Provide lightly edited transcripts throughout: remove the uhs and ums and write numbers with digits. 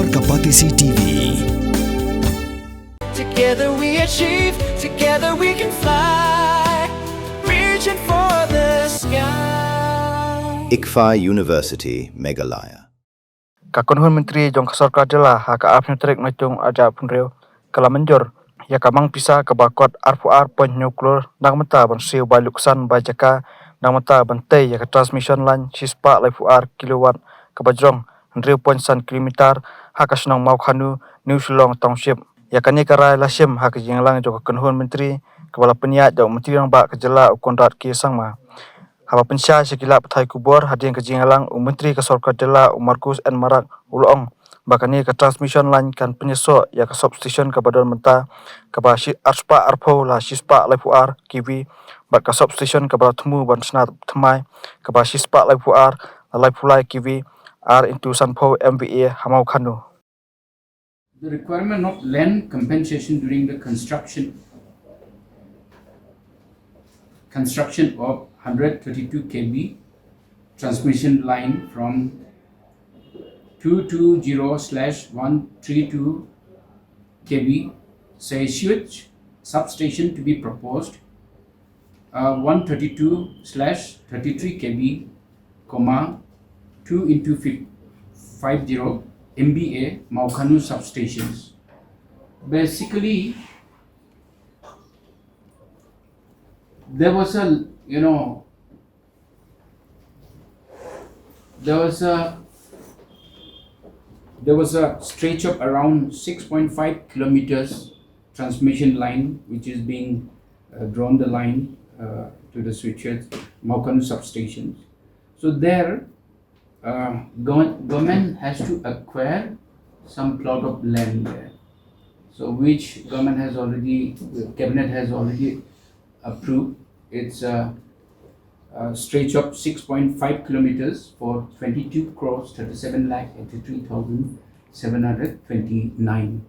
Sorkar TV. Together we achieve, together we can fly, reaching for the sky. ICFA University, Meghalaya. Kakunhun Menteri Jongka Sorkar Jela haka apnya trek macung aja punreu kalamanjor ya kamang pisa ke bakot arpuar point nuklir nang mata ban Siew baluksan ba Jaka nang mata ban tei ya ke transmission line sispa laifuar kilowatt ke bajrong 0.1 kilometer haka senang mau khanu New Shillong Township ya kani karai lasim haka jinglang jo kakunhun Menteri kepala penyiat jo menteri yang ba ke jela ukondrat ki sangma Haba pensya sekila petai kubur hadiang ke jingalang Menteri ke Sorkar Jela Markus and Marak ulong bakani ke transmission line kan penyesok ya ke substation ke badan menta ke ba arspa arpo la sispa laifuar kiwi bak ke substation ke ba temu ban Shna temai ke ba sispa laifuar laifulai kiwi r into sanpo MVA hamau khanu. The requirement of land compensation during the construction of 132 kV transmission line from 220/132 kV Siew substation to be proposed 132/33 kV, 2 into 50 MVA Maukhanu substations. Basically, there was a stretch of around 6.5 kilometers transmission line which is being drawn the line to the switches Maukhanu substations. So there government has to acquire some plot of land there, so which cabinet has already approved. It's a stretch of 6.5 kilometers for 22 crores 37,83,729.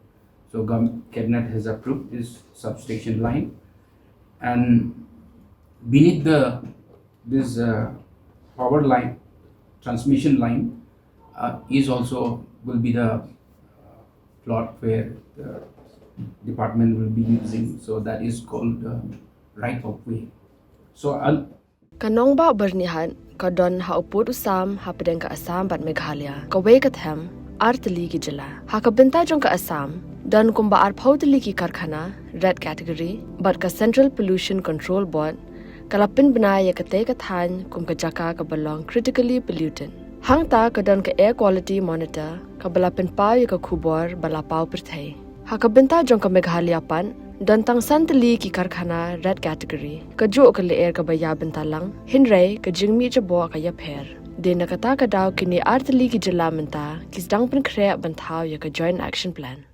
So cabinet has approved this substation line, and beneath this power line, transmission line will be the plot where the department will be using. So that is called right of way. So Kanong ba bernihan kadon hauput usam hapadeng ka Assam bat Meghalaya kawe katham artli ki jela hakabenta jong ka Assam dan kumba arpautli ki karkhana red category bat ka Central Pollution Control Board kalapin benaya kate kathan kum ka Jaka ka belong critically polluted hangta kadon ka air quality monitor ka balapin pau ya ka khubor balapau perthai hakabenta jong ka Meghalaya pan dan tang santali ki karkhana red category kaju ka leer ka baya bentalang hinrai ka jingmi jabo ka yapher dena kata ka daw kini artli ki jela menta kisdang pen khre banthaw ya ka joint action plan